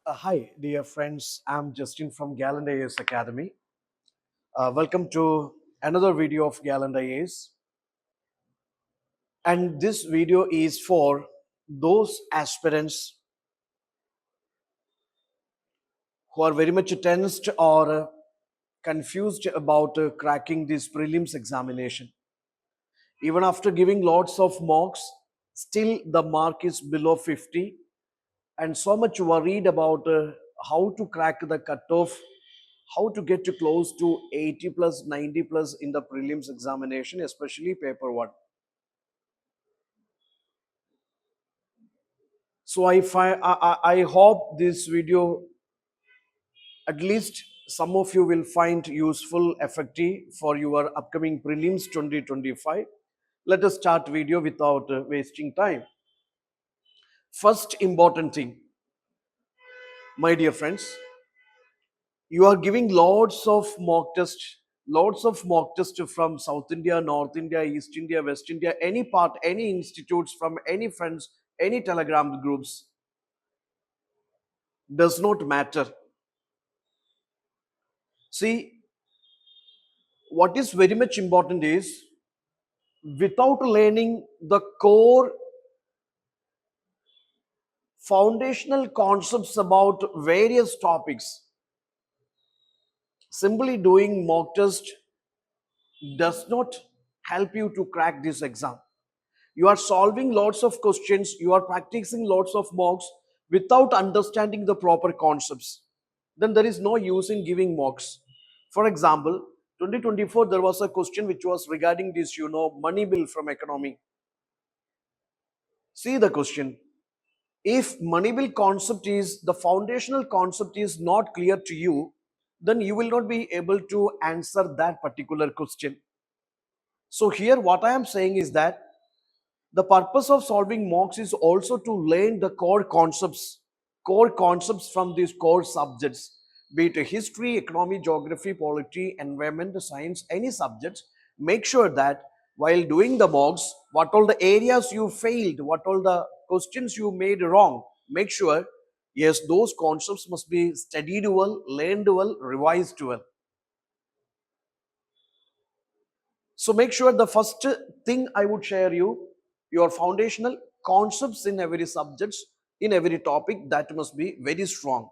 Hi, dear friends. I'm Justin from Gallant IAS Academy. Welcome to another video of Gallant IAS. And this video is for those aspirants who are very much tensed or confused about cracking this prelims examination. Even after giving lots of mocks, still the mark is below 50, and so much worried about how to crack the cutoff, how to get to close to 80 plus 90 plus in the prelims examination, especially paper 1. So I hope this video, at least some of you will find useful, effective for your upcoming prelims 2025. Let us start video without wasting time. First important thing, my dear friends, you are giving lots of mock tests from South India, North India, East India, West India, any part, any institutes, from any friends, any telegram groups, does not matter. See, what is very much important is, without learning the core foundational concepts about various topics, simply doing mock test does not help you to crack this exam. You are solving lots of questions, you are practicing lots of mocks without understanding the proper concepts. Then there is no use in giving mocks. For example, 2024 there was a question which was regarding this, money bill from economy. See the question. If money bill concept is the foundational concept is not clear to you, then you will not be able to answer that particular question. So here what I am saying is that the purpose of solving mocks is also to learn the core concepts from these core subjects, be it history, economy, geography, polity, environment, science, any subjects. Make sure that while doing the mocks, what all the areas you failed, what all the questions you made wrong, make sure, yes, those concepts must be studied well, learned well, revised well. So make sure the first thing I would share you, your foundational concepts in every subjects, in every topic, that must be very strong.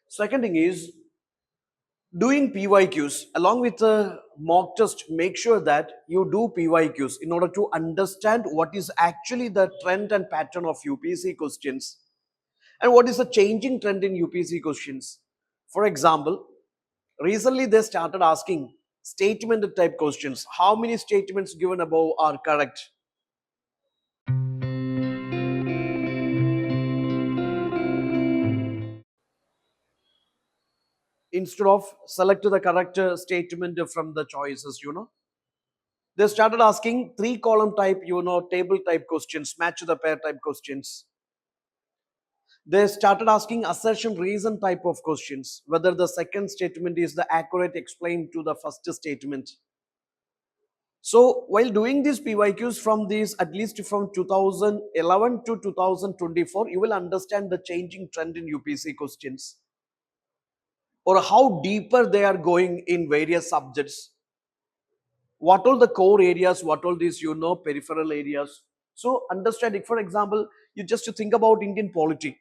Second thing is doing PYQs along with the mock test. Make sure that you do PYQs in order to understand what is actually the trend and pattern of UPSC questions and what is the changing trend in UPSC questions. For example, recently they started asking statement type questions. How many statements given above are correct? Instead of select the correct statement from the choices, they started asking three column type, table type questions, match the pair type questions. They started asking assertion reason type of questions, whether the second statement is the accurate explain to the first statement. So while doing these PYQs from these, at least from 2011 to 2024, you will understand the changing trend in UPSC questions, or how deeper they are going in various subjects. What all the core areas, what all these, peripheral areas. So understanding, for example, you just think about Indian polity.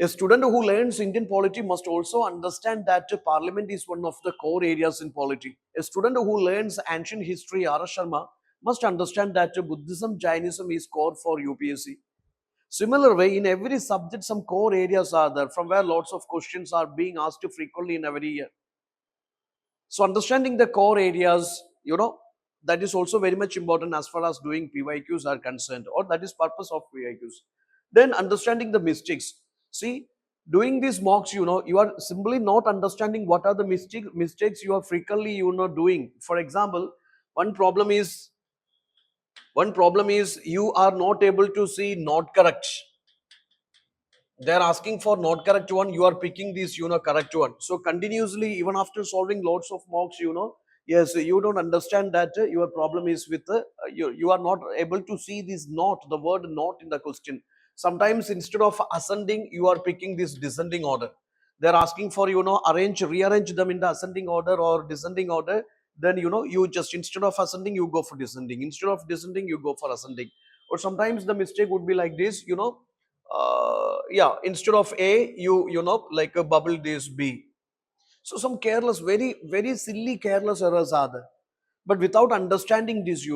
A student who learns Indian polity must also understand that parliament is one of the core areas in polity. A student who learns ancient history, R. Sharma, must understand that Buddhism, Jainism is core for UPSC. Similar way, in every subject, some core areas are there from where lots of questions are being asked frequently in every year. So understanding the core areas, that is also very much important as far as doing PYQs are concerned, or that is purpose of PYQs. Then understanding the mistakes. See, doing these mocks, you are simply not understanding what are the mistakes you are frequently, doing. For example, one problem is you are not able to see not correct. They're asking for not correct one, you are picking this, correct one. So continuously, even after solving lots of mocks, yes, you don't understand that your problem is with you are not able to see this not, the word not in the question. Sometimes instead of ascending, you are picking this descending order. They're asking for, rearrange them in the ascending order or descending order. Then, you just, instead of ascending, you go for descending. Instead of descending, you go for ascending. Or sometimes the mistake would be like this, yeah, instead of A, like a bubble this B. So some careless, very, very silly careless errors are there. But without understanding this,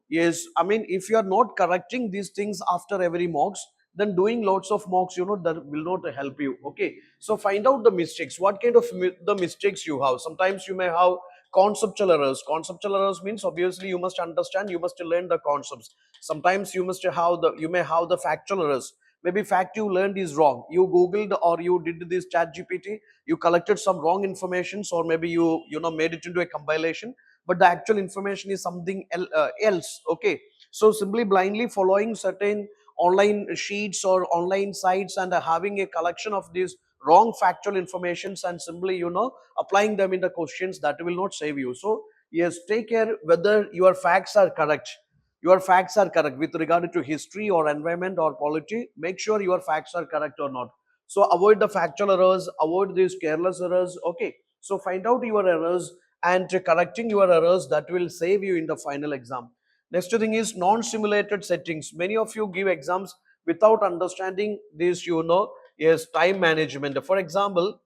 yes, I mean, if you are not correcting these things after every mocks, then doing lots of mocks, that will not help you. Okay, so find out the mistakes. What kind of the mistakes you have? Sometimes you may have conceptual errors. Conceptual errors means obviously you must understand, you must learn the concepts. Sometimes you may have the factual errors. Maybe fact you learned is wrong. You googled or you did this chat GPT, you collected some wrong informations, or maybe you made it into a compilation, but the actual information is something else. Okay, so simply blindly following certain online sheets or online sites and having a collection of these wrong factual informations and simply applying them in the questions, that will not save you. So yes, take care whether your facts are correct. Your facts are correct with regard to history or environment or polity. Make sure your facts are correct or not. So avoid the factual errors, avoid these careless errors. Okay, so find out your errors and correcting your errors, that will save you in the final exam. Next thing is non-simulated settings. Many of you give exams without understanding this, yes, time management. For example,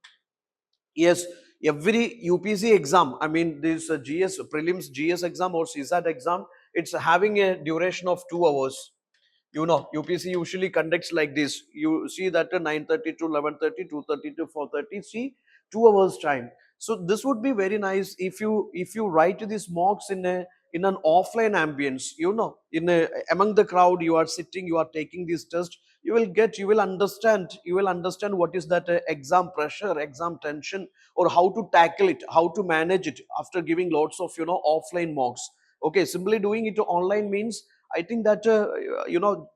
yes, every UPC exam, I mean this GS prelims GS exam or CSAT exam, it's having a duration of 2 hours. UPC usually conducts like this. You see that 9:30 to 11:30, 2:30 to 4:30. See, 2 hours time. So this would be very nice if you write these mocks in an offline ambience. In among the crowd, you are sitting, you are taking this test. You will understand what is that exam pressure, exam tension, or how to tackle it, how to manage it after giving lots of offline mocks. Okay, simply doing it online means, I think that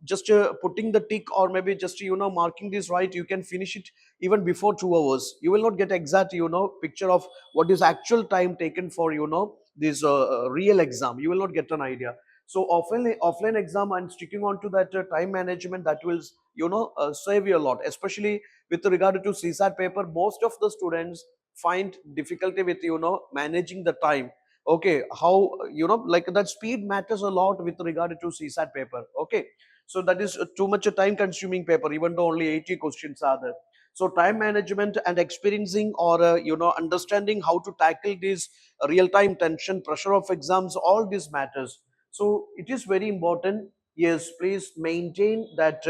just putting the tick or maybe just marking this right, you can finish it even before 2 hours. You will not get exact picture of what is actual time taken for this real exam. You will not get an idea. So offline exam and sticking on to that time management, that will save you a lot, especially with regard to CSAT paper. Most of the students find difficulty with managing the time. Okay, how like that speed matters a lot with regard to CSAT paper. Okay, so that is too much a time consuming paper, even though only 80 questions are there. So time management and experiencing or understanding how to tackle this real time tension, pressure of exams, all this matters. So it is very important. Yes, please maintain that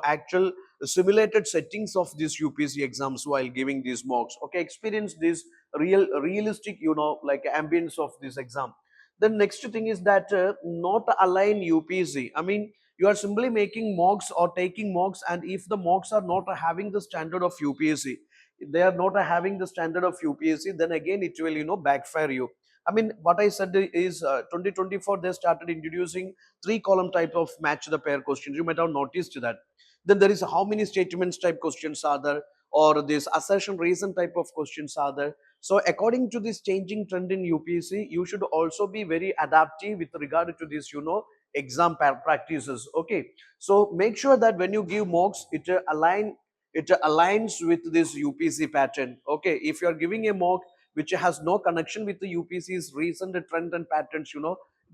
actual simulated settings of these UPC exams while giving these mocks. Okay, experience this realistic like ambience of this exam. The next thing is that not align UPC. I mean, you are simply making mocks or taking mocks, and if the mocks are not having the standard of UPSC, they are not having the standard of UPSC, then again it will backfire you. I mean, what I said is 2024 they started introducing 3 column type of match the pair questions. You might have noticed that. Then there is how many statements type questions are there, or this assertion reason type of questions are there. So according to this changing trend in UPSC, you should also be very adaptive with regard to this exam practices. Okay, so make sure that when you give mocks, it aligns with this UPC pattern. Okay, if you are giving a mock which has no connection with the UPC's recent trend and patterns,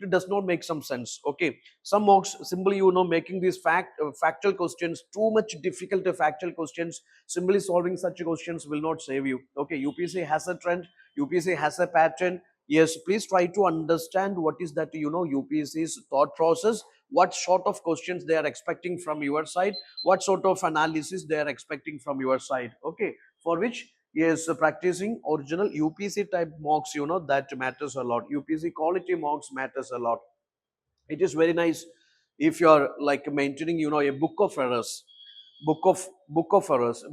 it does not make some sense. Okay, some mocks simply making these factual questions too much difficult. Factual questions, simply solving such questions will not save you. Okay, UPC has a trend, UPC has a pattern. Yes, please try to understand what is that UPSC's thought process, what sort of questions they are expecting from your side, what sort of analysis they are expecting from your side. Okay, for which, yes, practicing original UPC type mocks, that matters a lot. UPC quality mocks matters a lot. It is very nice if you are like maintaining a book of errors. Book of errors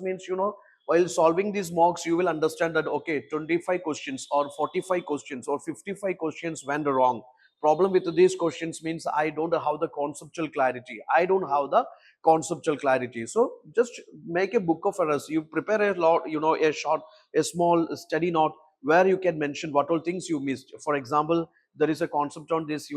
means, while solving these mocks, you will understand that okay, 25 questions or 45 questions or 55 questions went wrong. Problem with these questions means I don't have the conceptual clarity. So just make a book of errors. You prepare a lot, a short, a small study note where you can mention what all things you missed. For example, there is a concept on this,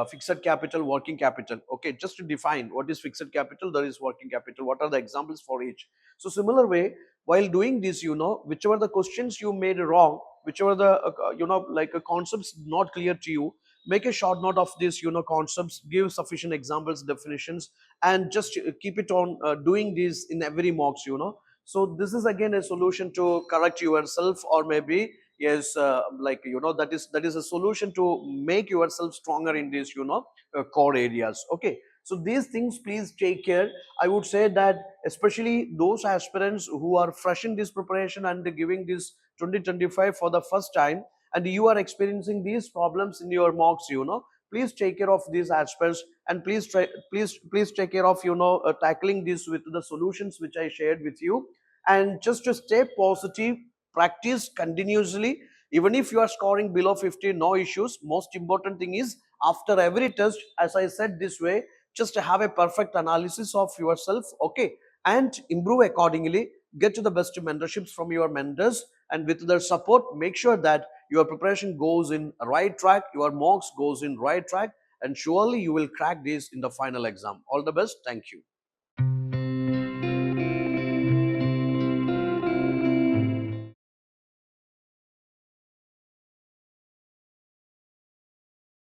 fixed capital, working capital. Okay, just to define what is fixed capital, there is working capital, what are the examples for each. So similar way, while doing this, whichever the questions you made wrong, whichever the like a concepts not clear to you, make a short note of this, concepts, give sufficient examples, definitions, and just keep it on doing this in every mocks, so this is again a solution to correct yourself, or maybe yes, like that is a solution to make yourself stronger in these core areas. Okay, so these things please take care. I would say that especially those aspirants who are fresh in this preparation and giving this 2025 for the first time, and you are experiencing these problems in your mocks, please take care of these aspects, and please try, please take care of tackling this with the solutions which I shared with you. And just to stay positive, practice continuously. Even if you are scoring below 50, no issues. Most important thing is, after every test, as I said this way, just have a perfect analysis of yourself, okay, and improve accordingly. Get to the best mentorships from your mentors, and with their support, make sure that your preparation goes in right track, your mocks goes in right track, and surely you will crack this in the final exam. All the best. Thank you.